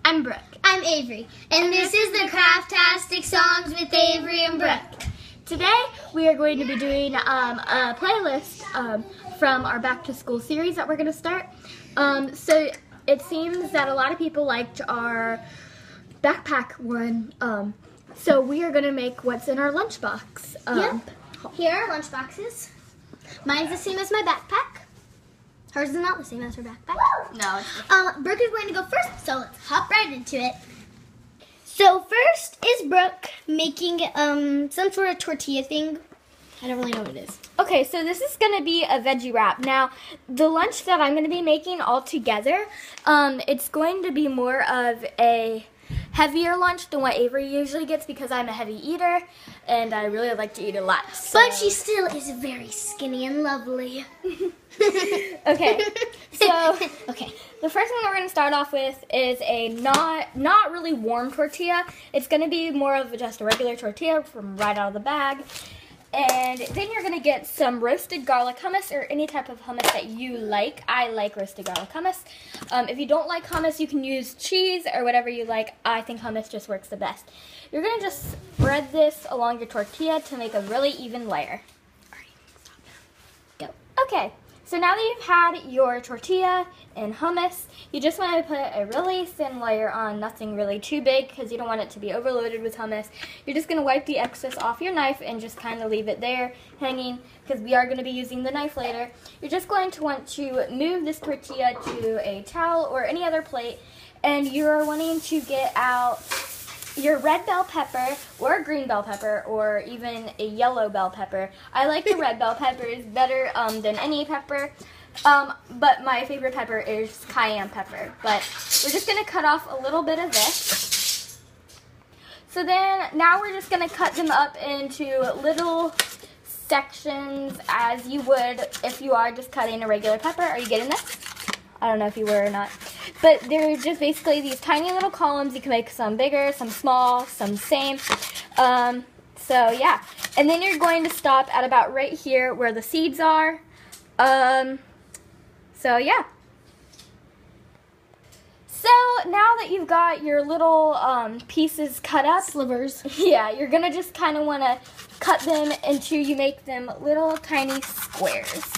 I'm Brooke. I'm Avery. And this is the Craftastic Songs with Avery and Brooke. Today we are going to be doing a playlist from our back to school series that we're going to start. So it seems that a lot of people liked our backpack one. So we are going to make what's in our lunchbox. Yep. Here are lunch boxes. Mine's the same as my backpack. Hers is not the same as her backpack. No, it's Brooke is going to go first, so let's hop right into it. So first is Brooke making some sort of tortilla thing. I don't really know what it is. Okay, so this is going to be a veggie wrap. Now, the lunch that I'm going to be making all together, it's going to be more of a heavier lunch than what Avery usually gets because I'm a heavy eater and I really like to eat a lot. So. But she still is very skinny and lovely. Okay, so the first thing that we're going to start off with is a not really warm tortilla. It's going to be more of just a regular tortilla from right out of the bag. And then you're going to get some roasted garlic hummus or any type of hummus that you like. I like roasted garlic hummus. If you don't like hummus, you can use cheese or whatever you like. I think hummus just works the best. You're going to just spread this along your tortilla to make a really even layer. All right, stop now. Go. Okay. So now that you've had your tortilla and hummus, you just want to put a really thin layer on, nothing really too big because you don't want it to be overloaded with hummus. You're just going to wipe the excess off your knife and just kind of leave it there hanging because we are going to be using the knife later. You're just going to want to move this tortilla to a towel or any other plate, and you're wanting to get out your red bell pepper or a green bell pepper or even a yellow bell pepper. I like the red bell peppers better than any pepper, but my favorite pepper is cayenne pepper. But we're just going to cut off a little bit of this. So then now we're just going to cut them up into little sections as you would if you are just cutting a regular pepper. Are you getting this? I don't know if you were or not. But they're just basically these tiny little columns. You can make some bigger, some small, some same. So yeah. And then you're going to stop at about right here where the seeds are. So yeah. So now that you've got your little pieces cut up. Slivers. Yeah, you're going to just kind of want to cut them until you make them little tiny squares.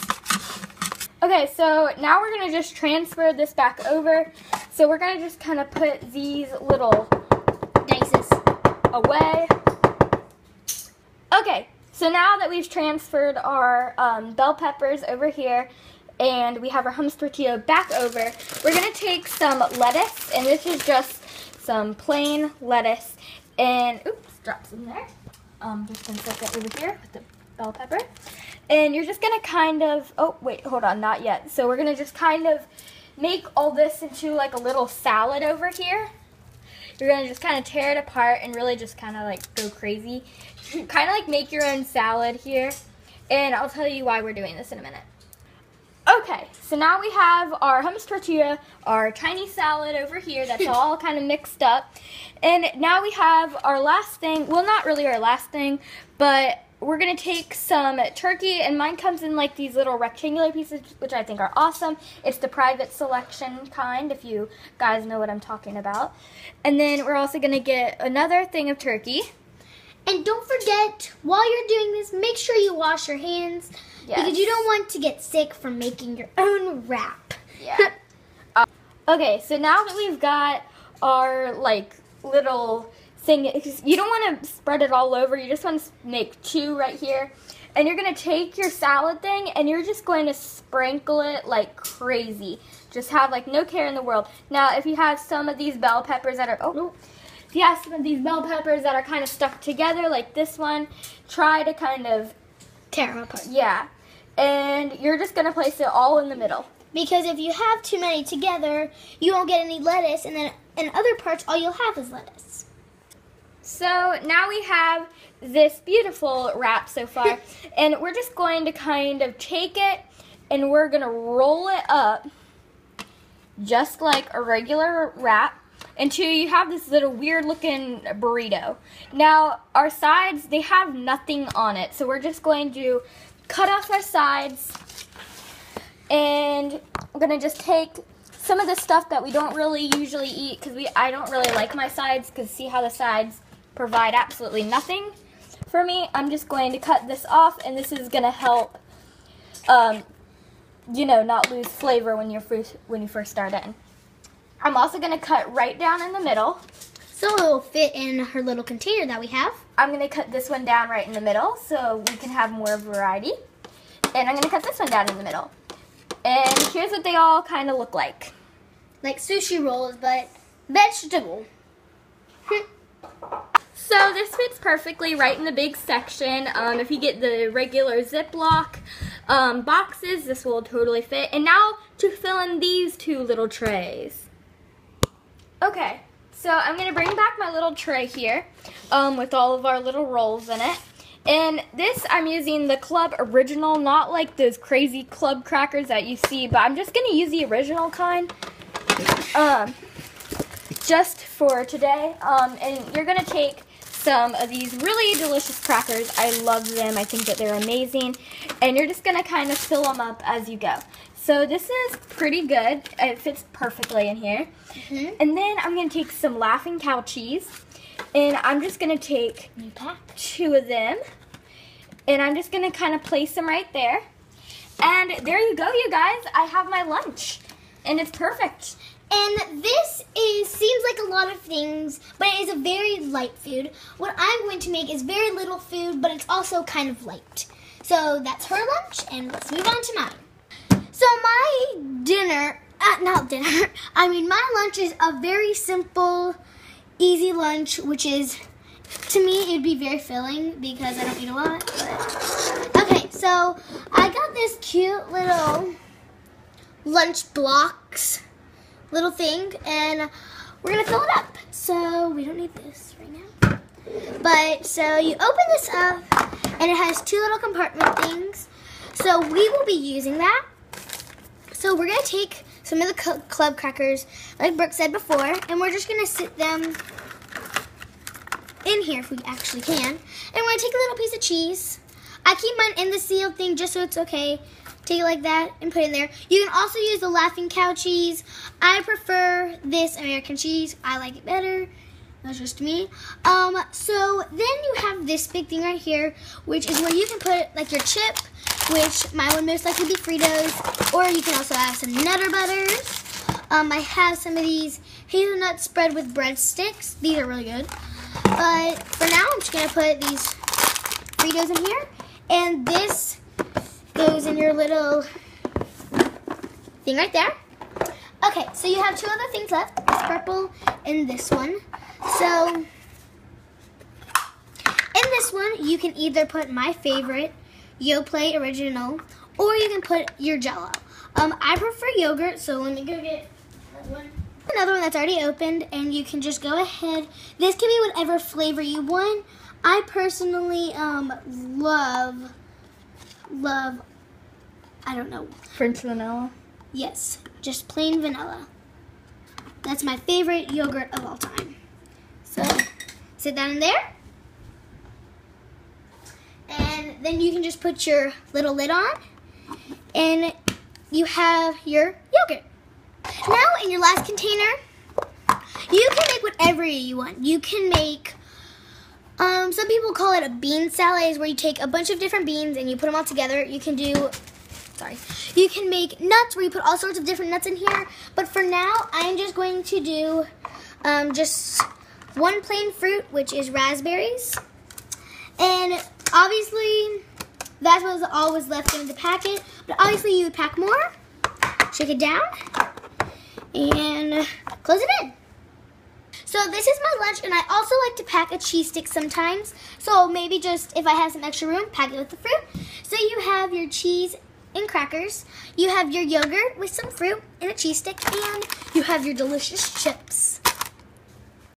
Okay, so now we're going to just transfer this back over. So we're going to just kind of put these little dices away. Okay, so now that we've transferred our bell peppers over here and we have our hummus tortilla back over, we're going to take some lettuce, and this is just some plain lettuce. And, oops, drop some there. Just going to set that over here with the bell pepper. And you're just going to kind of, oh, wait, hold on, not yet. So we're going to just kind of make all this into like a little salad over here. You're going to just kind of tear it apart and really just kind of like go crazy. Kind of like make your own salad here. And I'll tell you why we're doing this in a minute. Okay, so now we have our hummus tortilla, our tiny salad over here that's all kind of mixed up. And now we have our last thing, well, not really our last thing, but we're going to take some turkey, and mine comes in like these little rectangular pieces, which I think are awesome. It's the private selection kind, if you guys know what I'm talking about. And then we're also going to get another thing of turkey. And don't forget, while you're doing this, make sure you wash your hands. Yes. Because you don't want to get sick from making your own wrap. Yeah. Okay, so now that we've got our like little thing, you don't want to spread it all over, you just want to make two right here. And you're going to take your salad thing and you're just going to sprinkle it like crazy. Just have like no care in the world. Now if you have some of these bell peppers that are, if you have some of these bell peppers that are kind of stuck together like this one, try to kind of tear them apart. Yeah. And you're just going to place it all in the middle. Because if you have too many together, you won't get any lettuce, and then in other parts all you'll have is lettuce. So now we have this beautiful wrap so far, and we're just going to kind of take it and we're going to roll it up just like a regular wrap until you have this little weird looking burrito. Now our sides, they have nothing on it, so we're just going to cut off our sides, and I'm going to just take some of the stuff that we don't really usually eat because I don't really like my sides, because see how the sides provide absolutely nothing for me. I'm just going to cut this off, and this is going to help, you know, not lose flavor when you first start in. I'm also going to cut right down in the middle. So it will fit in her little container that we have. I'm going to cut this one down right in the middle so we can have more variety. And I'm going to cut this one down in the middle. And here's what they all kind of look like. Like sushi rolls, but vegetable. So this fits perfectly right in the big section. If you get the regular Ziploc boxes, this will totally fit. And now to fill in these two little trays. Okay, so I'm going to bring back my little tray here with all of our little rolls in it. And this, I'm using the Club Original, not like those crazy club crackers that you see, but I'm just going to use the original kind just for today. And you're going to take some of these really delicious crackers. I love them. I think that they're amazing. And you're just going to kind of fill them up as you go. So this is pretty good. It fits perfectly in here. And then I'm going to take some Laughing Cow cheese. And I'm just going to take 2 of them. And I'm just going to kind of place them right there. And there you go, you guys. I have my lunch. And it's perfect. And this seems like a lot of things, but it is a very light food. What I'm going to make is very little food, but it's also kind of light. So that's her lunch, and let's move on to mine. So my dinner, my lunch is a very simple, easy lunch, which is, to me, it'd be very filling because I don't eat a lot. But. Okay, so I got this cute little lunch blocks little thing, and we're gonna fill it up. So we don't need this right now. But so you open this up, and it has 2 little compartment things. So we will be using that. So we're gonna take some of the club crackers, like Brooke said before, and we're just gonna sit them in here if we actually can. And we're gonna take a little piece of cheese. I keep mine in the sealed thing just so it's okay. Take it like that and put it in there. You can also use the Laughing Cow cheese. I prefer this American cheese. I like it better. That's just me. So then you have this big thing right here, which is where you can put like your chip, which mine would most likely be Fritos, or you can also have some Nutter Butters. I have some of these hazelnut spread with breadsticks. These are really good. But for now, I'm just gonna put these Fritos in here, and this goes in your little thing right there. Okay, so you have 2 other things left, this purple and this one. So in this one, you can either put my favorite, Yoplait Original, or you can put your Jell-O. I prefer yogurt, so let me go get another one that's already opened, and you can just go ahead. This can be whatever flavor you want. I personally love, I don't know. French vanilla? Yes, just plain vanilla. That's my favorite yogurt of all time. So, sit down in there. And then you can just put your little lid on. And you have your yogurt. Now, in your last container, you can make whatever you want. You can make, some people call it a bean salad, is where you take a bunch of different beans and you put them all together. You can do, you can make nuts where you put all sorts of different nuts in here. But for now, I'm just going to do just one plain fruit, which is raspberries. And obviously, that was all was left in the packet. But obviously, you would pack more, shake it down, and close it in. So this is my lunch, and I also like to pack a cheese stick sometimes. So maybe just, if I have some extra room, pack it with the fruit. So you have your cheese and crackers. You have your yogurt with some fruit and a cheese stick, and you have your delicious chips.